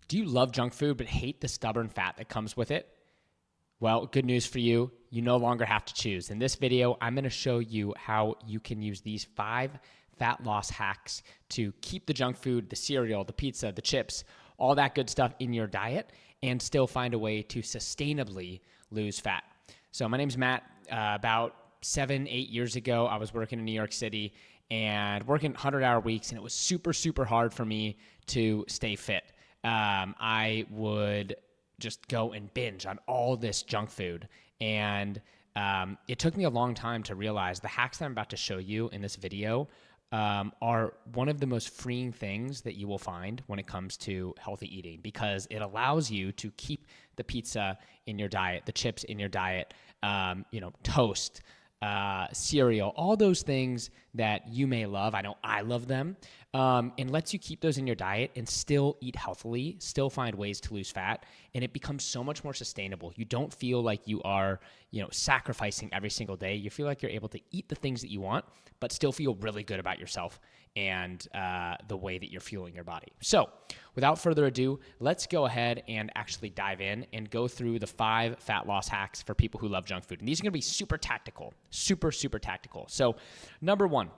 Do you love junk food but hate the stubborn fat that comes with it? Well, good news for you. You no longer have to choose. In this video, I'm going to show you how you can use these 5 fat loss hacks to keep the junk food, the cereal, the pizza, the chips, all that good stuff in your diet and still find a way to sustainably lose fat. So my name's Matt. About 7-8 years ago, I was working in New York City and working 100-hour weeks, and it was super, super hard for me to stay fit. I would just go and binge on all this junk food. And it took me a long time to realize the hacks that I'm about to show you in this video are one of the most freeing things that you will find when it comes to healthy eating, because it allows you to keep the pizza in your diet, the chips in your diet, toast, cereal, all those things that you may love. I know I love them. And lets you keep those in your diet and still eat healthily, still find ways to lose fat. And it becomes so much more sustainable. You don't feel like you are, sacrificing every single day. You feel like you're able to eat the things that you want, but still feel really good about yourself and the way that you're fueling your body. So without further ado, let's go ahead and actually dive in and go through the 5 fat loss hacks for people who love junk food. And these are going to be super tactical, super, super tactical. So number 1,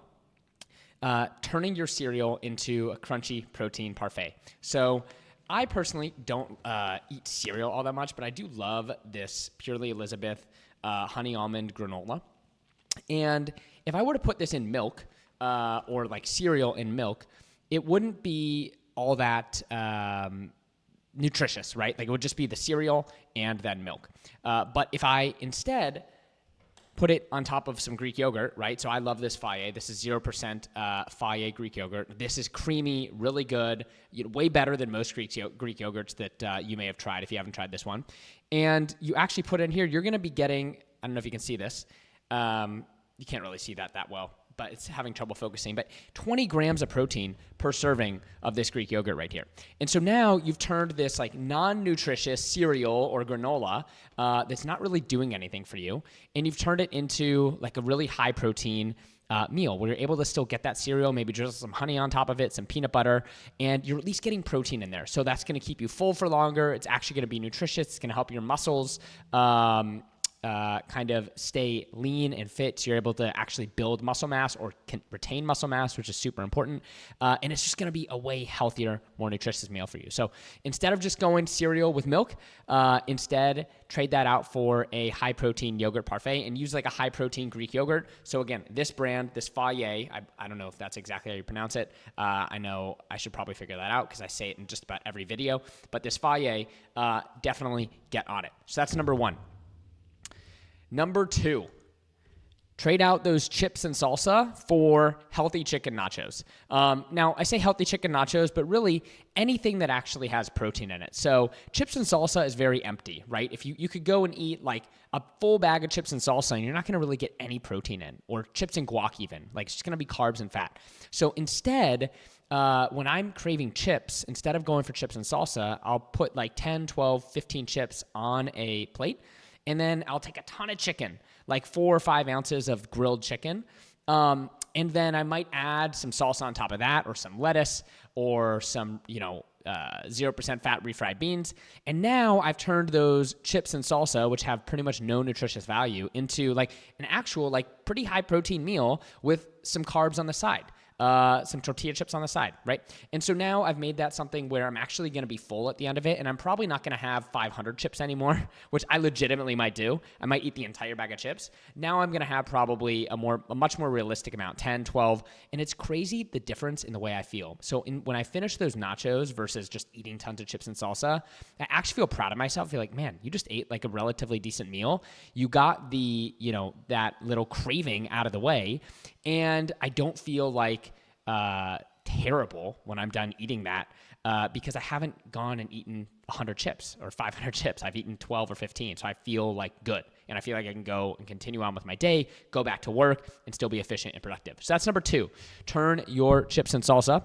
turning your cereal into a crunchy protein parfait. So I personally don't eat cereal all that much, but I do love this Purely Elizabeth honey almond granola. And if I were to put this in milk, or like cereal in milk, it wouldn't be all that nutritious, right? Like it would just be the cereal and then milk. But if I instead put it on top of some Greek yogurt, right? So I love this Fage. This is 0% Fage Greek yogurt. This is creamy, really good, way better than most Greek yogurts that you may have tried if you haven't tried this one. And you actually put it in here, you're going to be getting, I don't know if you can see this. You can't really see that well, but it's having trouble focusing, but 20 grams of protein per serving of this Greek yogurt right here. And so now you've turned this like non-nutritious cereal or granola that's not really doing anything for you, and you've turned it into like a really high protein meal where you're able to still get that cereal, maybe just some honey on top of it, some peanut butter, and you're at least getting protein in there. So that's going to keep you full for longer. It's actually going to be nutritious. It's going to help your muscles kind of stay lean and fit, so you're able to actually build muscle mass or can retain muscle mass, which is super important. And it's just going to be a way healthier, more nutritious meal for you. So instead of just going cereal with milk, instead trade that out for a high protein yogurt parfait and use like a high protein Greek yogurt. So again, this brand, this Fage, I don't know if that's exactly how you pronounce it. I know I should probably figure that out because I say it in just about every video, but this Fage, definitely get on it. So that's number 1. Number 2, trade out those chips and salsa for healthy chicken nachos. Now, I say healthy chicken nachos, but really anything that actually has protein in it. So chips and salsa is very empty, right? If you could go and eat like a full bag of chips and salsa and you're not going to really get any protein in, or chips and guac even. Like it's just going to be carbs and fat. So instead, when I'm craving chips, instead of going for chips and salsa, I'll put like 10, 12, 15 chips on a plate. And then I'll take a ton of chicken, like 4 or 5 ounces of grilled chicken. And then I might add some salsa on top of that, or some lettuce, or some, 0% fat refried beans. And now I've turned those chips and salsa, which have pretty much no nutritious value, into like an actual, like pretty high protein meal with some carbs on the side. Some tortilla chips on the side, right? And so now I've made that something where I'm actually going to be full at the end of it, and I'm probably not going to have 500 chips anymore, which I legitimately might do. I might eat the entire bag of chips. Now I'm going to have probably a much more realistic amount, 10, 12, and it's crazy the difference in the way I feel. So when I finish those nachos versus just eating tons of chips and salsa, I actually feel proud of myself. I feel like, man, you just ate like a relatively decent meal. You got the, that little craving out of the way, and I don't feel like terrible when I'm done eating that because I haven't gone and eaten 100 chips or 500 chips. I've eaten 12 or 15, so I feel like good. And I feel like I can go and continue on with my day, go back to work, and still be efficient and productive. So that's number 2. Turn your chips and salsa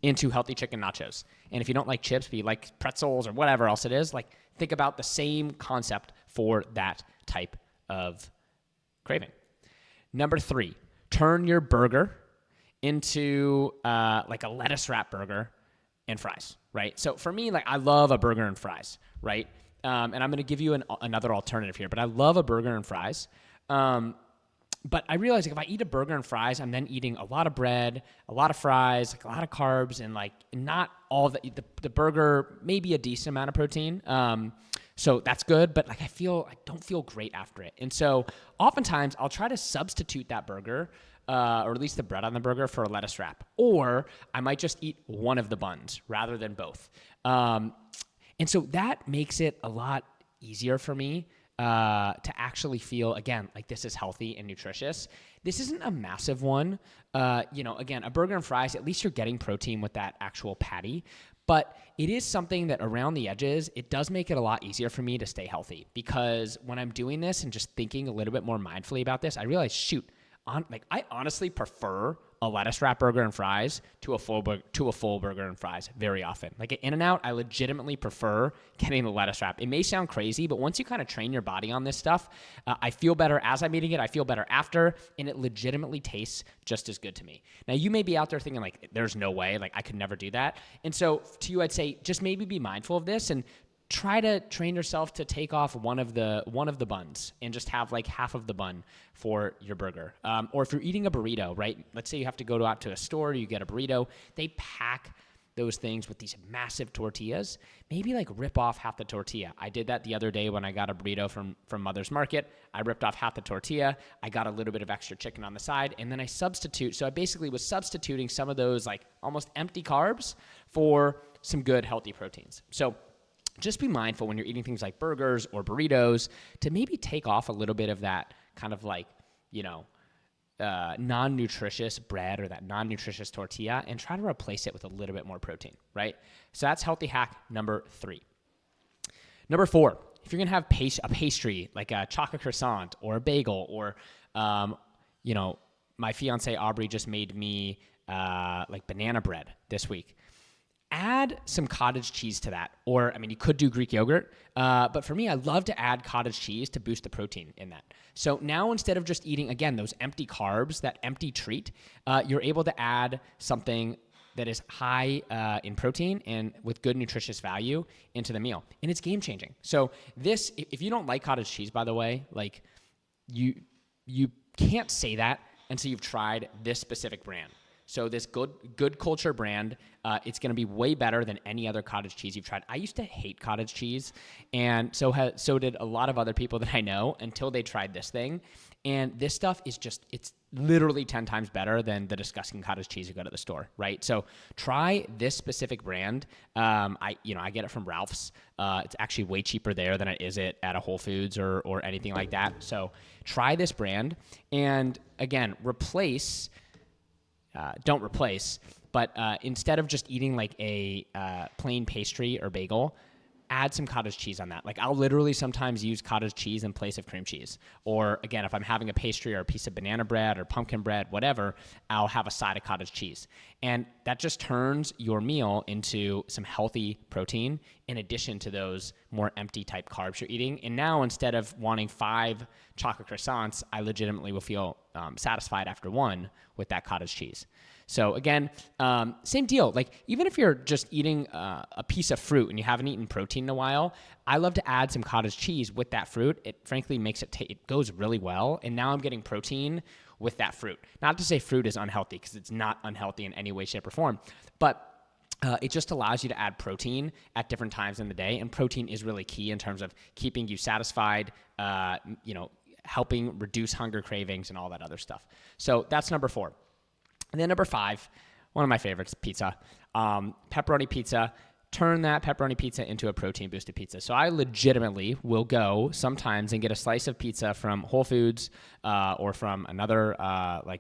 into healthy chicken nachos. And if you don't like chips, but you like pretzels or whatever else it is, like think about the same concept for that type of craving. Number 3, turn your burger into like a lettuce wrap burger and fries, right? So for me, like I love a burger and fries, right? And I'm going to give you another alternative here, but I love a burger and fries. But I realize like if I eat a burger and fries, I'm then eating a lot of bread, a lot of fries, like a lot of carbs, and like not all the burger, maybe a decent amount of protein. So that's good, but like I don't feel great after it. And so oftentimes I'll try to substitute that burger, or at least the bread on the burger, for a lettuce wrap. Or I might just eat one of the buns rather than both. And so that makes it a lot easier for me to actually feel, again, like this is healthy and nutritious. This isn't a massive one. Again, a burger and fries, at least you're getting protein with that actual patty. But it is something that around the edges, it does make it a lot easier for me to stay healthy. Because when I'm doing this and just thinking a little bit more mindfully about this, I realize, I honestly prefer a lettuce wrap burger and fries to a full burger and fries very often. Like at In-N-Out, I legitimately prefer getting the lettuce wrap. It may sound crazy, but once you kind of train your body on this stuff, I feel better as I'm eating it. I feel better after, and it legitimately tastes just as good to me. Now, you may be out there thinking like, there's no way, like I could never do that. And so to you, I'd say just maybe be mindful of this and try to train yourself to take off one of the buns and just have like half of the bun for your burger. Or if you're eating a burrito, right? Let's say you have to go out to a store, you get a burrito. They pack those things with these massive tortillas. Maybe like rip off half the tortilla. I did that the other day when I got a burrito from Mother's Market. I ripped off half the tortilla. I got a little bit of extra chicken on the side, and then I substitute. So I basically was substituting some of those like almost empty carbs for some good healthy proteins. So just be mindful when you're eating things like burgers or burritos to maybe take off a little bit of that kind of like, non-nutritious bread or that non-nutritious tortilla and try to replace it with a little bit more protein, right? So that's healthy hack number 3. Number 4, if you're going to have a pastry like a chocolate croissant or a bagel or, my fiance Aubrey just made me like banana bread this week. Add some cottage cheese to that. Or, you could do Greek yogurt. But for me, I love to add cottage cheese to boost the protein in that. So now instead of just eating, again, those empty carbs, that empty treat, you're able to add something that is high in protein and with good nutritious value into the meal. And it's game changing. So this, if you don't like cottage cheese, by the way, like you can't say that until you've tried this specific brand. So this good culture brand, it's going to be way better than any other cottage cheese you've tried. I used to hate cottage cheese, and so did a lot of other people that I know until they tried this thing. And this stuff is it's literally 10 times better than the disgusting cottage cheese you go to the store, right? So try this specific brand. I get it from Ralph's. It's actually way cheaper there than it is at a Whole Foods or anything like that. So try this brand, and again, don't replace, but instead of just eating like a plain pastry or bagel, add some cottage cheese on that. Like I'll literally sometimes use cottage cheese in place of cream cheese. Or again, if I'm having a pastry or a piece of banana bread or pumpkin bread, whatever, I'll have a side of cottage cheese. And that just turns your meal into some healthy protein in addition to those more empty type carbs you're eating. And now instead of wanting 5 chocolate croissants, I legitimately will feel satisfied after one with that cottage cheese. So again, same deal. Like even if you're just eating a piece of fruit and you haven't eaten protein in a while, I love to add some cottage cheese with that fruit. It frankly makes it goes really well. And now I'm getting protein with that fruit. Not to say fruit is unhealthy, because it's not unhealthy in any way, shape, or form. But it just allows you to add protein at different times in the day. And protein is really key in terms of keeping you satisfied, helping reduce hunger cravings and all that other stuff. So that's number 4. And then number 5, one of my favorites, pizza. Pepperoni pizza. Turn that pepperoni pizza into a protein-boosted pizza. So I legitimately will go sometimes and get a slice of pizza from Whole Foods or from another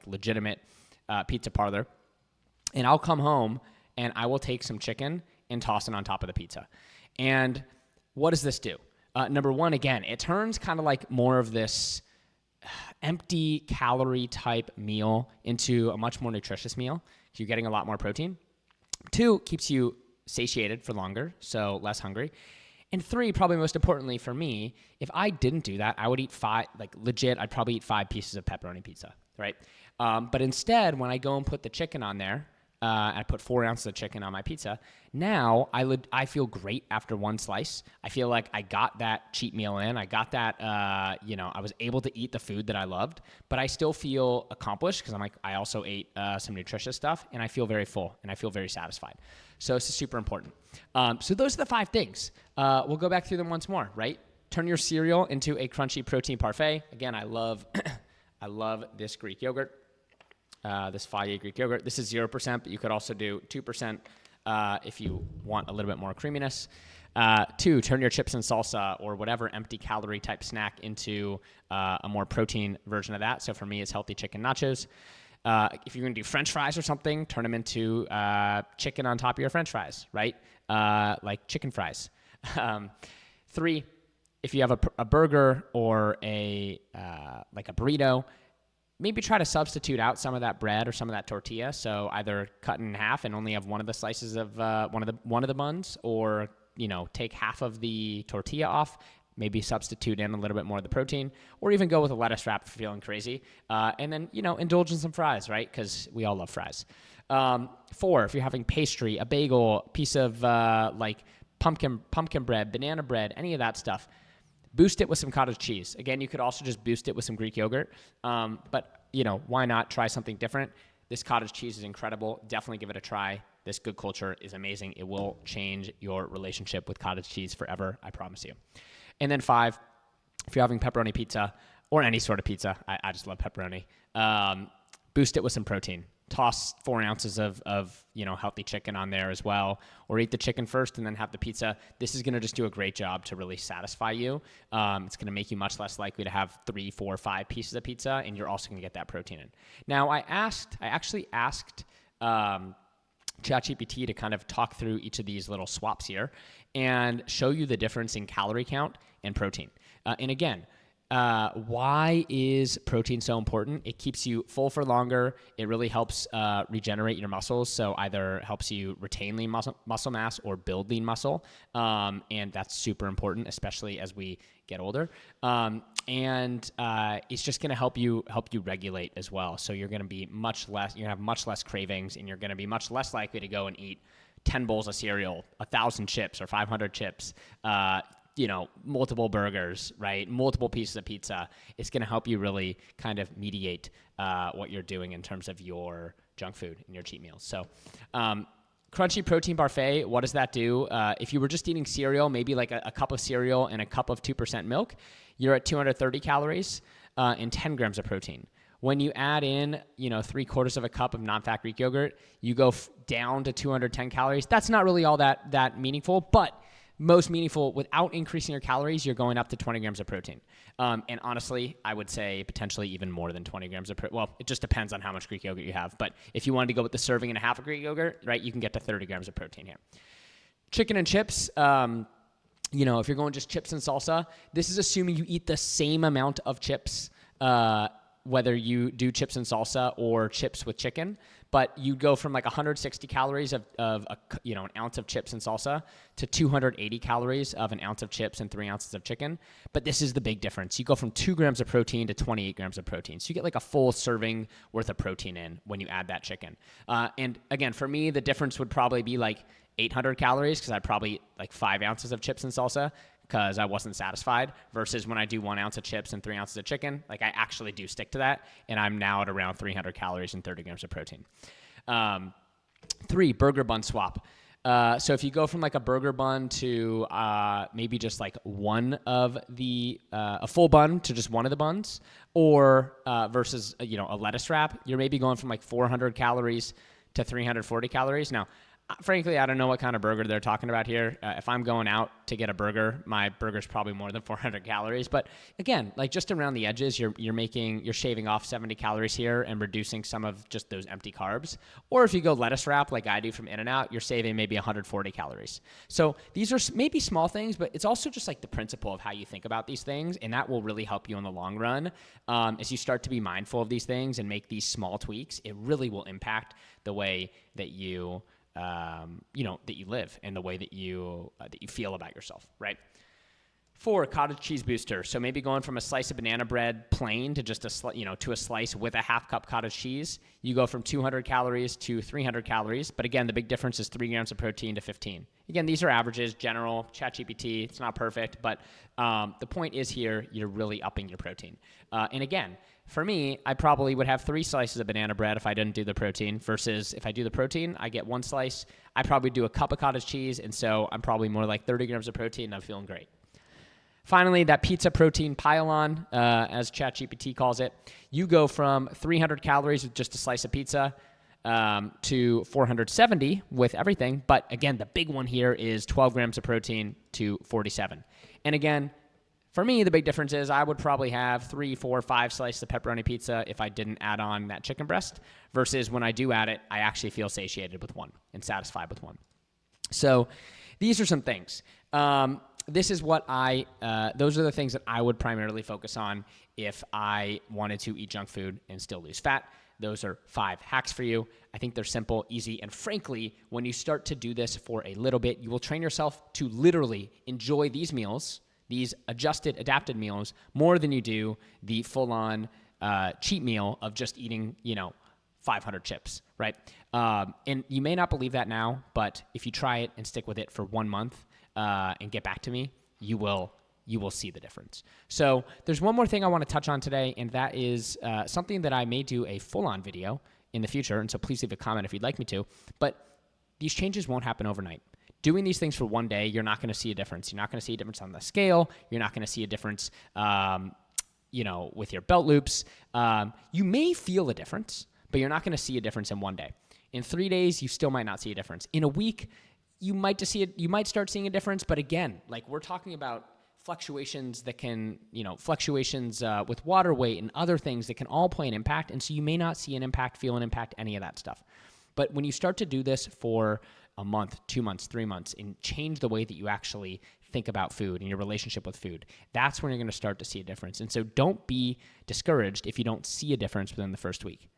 legitimate pizza parlor. And I'll come home and I will take some chicken and toss it on top of the pizza. And what does this do? Number 1, again, it turns kind of like more of this empty calorie type meal into a much more nutritious meal. You're getting a lot more protein. 2, keeps you satiated for longer, so less hungry. And 3, probably most importantly for me, if I didn't do that, I would eat 5, I'd probably eat 5 pieces of pepperoni pizza, right? But instead, when I go and put the chicken on there, I put 4 ounces of chicken on my pizza. Now I feel great after one slice. I feel like I got that cheat meal in. I got that, I was able to eat the food that I loved, but I still feel accomplished because I also ate some nutritious stuff, and I feel very full and I feel very satisfied. So this is super important. So those are the 5 things. We'll go back through them once more, right? Turn your cereal into a crunchy protein parfait. Again, I love this Greek yogurt. This Fage Greek yogurt. This is 0%, but you could also do 2% if you want a little bit more creaminess. 2, turn your chips and salsa or whatever empty calorie type snack into a more protein version of that. So for me, it's healthy chicken nachos. If you're going to do French fries or something, turn them into chicken on top of your French fries, right? Like chicken fries. 3, if you have a burger or like a burrito, maybe try to substitute out some of that bread or some of that tortilla. So either cut in half and only have one of the slices of one of the buns, or take half of the tortilla off. Maybe substitute in a little bit more of the protein, or even go with a lettuce wrap if you're feeling crazy. And then indulge in some fries, right? Because we all love fries. 4, if you're having pastry, a bagel, piece of like pumpkin bread, banana bread, any of that stuff. Boost it with some cottage cheese. Again, you could also just boost it with some Greek yogurt. But, why not try something different? This cottage cheese is incredible. Definitely give it a try. This good culture is amazing. It will change your relationship with cottage cheese forever, I promise you. And then 5, if you're having pepperoni pizza or any sort of pizza, I just love pepperoni, boost it with some protein. Toss 4 ounces of healthy chicken on there as well, or eat the chicken first and then have the pizza. This is going to just do a great job to really satisfy you. It's going to make you much less likely to have 3, 4, 5 pieces of pizza, and you're also going to get that protein in. Now, I actually asked ChatGPT to kind of talk through each of these little swaps here and show you the difference in calorie count and protein. And again, why is protein so important? It keeps you full for longer. It really helps regenerate your muscles. So either helps you retain lean muscle mass or build lean muscle. And that's super important, especially as we get older. And it's just going to help you regulate as well. So you're going to be you're going to have much less cravings, and you're going to be much less likely to go and eat 10 bowls of cereal, 1,000 chips or 500 chips, multiple burgers, right? Multiple pieces of pizza. It's going to help you really kind of mediate what you're doing in terms of your junk food and your cheat meals. So, crunchy protein parfait, what does that do? If you were just eating cereal, maybe like a cup of cereal and a cup of 2% milk, you're at 230 calories and 10 grams of protein. When you add in, 3/4 of a cup of non-fat Greek yogurt, you go down to 210 calories. That's not really all that meaningful, but most meaningful, without increasing your calories, you're going up to 20 grams of protein. And honestly, I would say potentially even more than 20 grams of protein. Well, it just depends on how much Greek yogurt you have. But if you wanted to go with the serving and a half of Greek yogurt, right, you can get to 30 grams of protein here. Chicken and chips, if you're going just chips and salsa, this is assuming you eat the same amount of chips, whether you do chips and salsa or chips with chicken, but you go from like 160 calories of an ounce of chips and salsa to 280 calories of an ounce of chips and 3 ounces of chicken. But this is the big difference. You go from 2 grams of protein to 28 grams of protein. So you get like a full serving worth of protein in when you add that chicken. And again, for me, the difference would probably be like 800 calories because I'd probably like 5 ounces of chips and salsa, because I wasn't satisfied, versus when I do 1 ounce of chips and 3 ounces of chicken, like I actually do stick to that, and I'm now at around 300 calories and 30 grams of protein. 3, burger bun swap. So if you go from like a burger bun to maybe just like a full bun to just one of the buns, or versus a lettuce wrap, you're maybe going from like 400 calories to 340 calories. Now, frankly, I don't know what kind of burger they're talking about here. If I'm going out to get a burger, my burger's probably more than 400 calories. But again, like just around the edges, you're shaving off 70 calories here and reducing some of just those empty carbs. Or if you go lettuce wrap like I do from In-N-Out, you're saving maybe 140 calories. So these are maybe small things, but it's also just like the principle of how you think about these things, and that will really help you in the long run. As you start to be mindful of these things and make these small tweaks, it really will impact the way that you that you live and the way that you feel about yourself, right? For cottage cheese booster, so maybe going from a slice of banana bread plain to just to a slice with a half cup cottage cheese, you go from 200 calories to 300 calories. But again, the big difference is 3 grams of protein to 15. Again, these are averages, general, ChatGPT. It's not perfect, but the point is here, you're really upping your protein. And again, for me, I probably would have 3 slices of banana bread if I didn't do the protein, versus if I do the protein, I get 1 slice. I probably do a cup of cottage cheese, and so I'm probably more like 30 grams of protein, and I'm feeling great. Finally, that pizza protein pile-on, as ChatGPT calls it, you go from 300 calories with just a slice of pizza to 470 with everything. But again, the big one here is 12 grams of protein to 47. And again, for me, the big difference is I would probably have 3, 4, 5 slices of pepperoni pizza if I didn't add on that chicken breast, versus when I do add it, I actually feel satiated with one and satisfied with one. So these are some things. This is what those are the things that I would primarily focus on if I wanted to eat junk food and still lose fat. Those are 5 hacks for you. I think they're simple, easy, and frankly, when you start to do this for a little bit, you will train yourself to literally enjoy these meals, these adapted meals, more than you do the full-on cheat meal of just eating, 500 chips, right? And you may not believe that now, but if you try it and stick with it for 1 month, and get back to me, you will see the difference. So there's one more thing I want to touch on today, and that is something that I may do a full-on video in the future, and so please leave a comment if you'd like me to. But these changes won't happen overnight. Doing these things for one day, you're not going to see a difference. You're not going to see a difference on the scale. You're not going to see a difference, with your belt loops. You may feel a difference, but you're not going to see a difference in one day. In 3 days, you still might not see a difference. In a week, you might start seeing a difference, but again, like we're talking about fluctuations that can, with water weight and other things that can all play an impact, and so you may not see an impact, feel an impact, any of that stuff. But when you start to do this for a month, 2 months, 3 months, and change the way that you actually think about food and your relationship with food, that's when you're going to start to see a difference. And so don't be discouraged if you don't see a difference within the first week.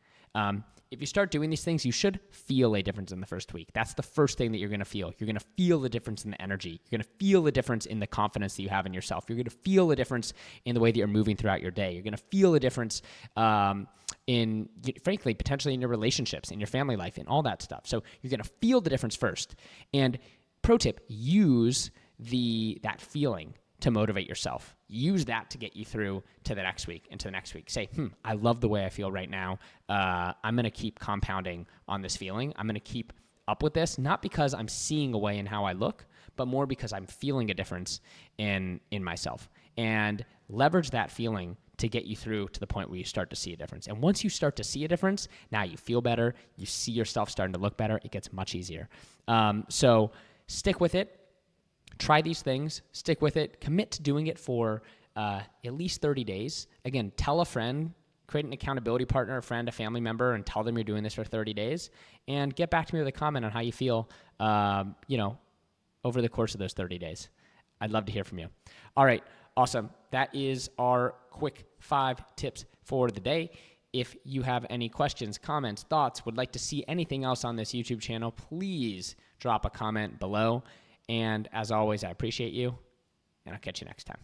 If you start doing these things, you should feel a difference in the first week. That's the first thing that you're going to feel. You're going to feel the difference in the energy. You're going to feel the difference in the confidence that you have in yourself. You're going to feel the difference in the way that you're moving throughout your day. You're going to feel the difference frankly, potentially in your relationships, in your family life, and all that stuff. So you're going to feel the difference first. And pro tip, use that feeling to motivate yourself. Use that to get you through to the next week and to the next week. Say, I love the way I feel right now. I'm going to keep compounding on this feeling. I'm going to keep up with this, not because I'm seeing a way in how I look, but more because I'm feeling a difference in myself. And leverage that feeling to get you through to the point where you start to see a difference. And once you start to see a difference, now you feel better. You see yourself starting to look better. It gets much easier. So stick with it. Try these things, stick with it, commit to doing it for at least 30 days. Again, tell a friend, create an accountability partner, a friend, a family member, and tell them you're doing this for 30 days. And get back to me with a comment on how you feel, over the course of those 30 days. I'd love to hear from you. All right, awesome. That is our quick 5 tips for the day. If you have any questions, comments, thoughts, would like to see anything else on this YouTube channel, please drop a comment below. And as always, I appreciate you, and I'll catch you next time.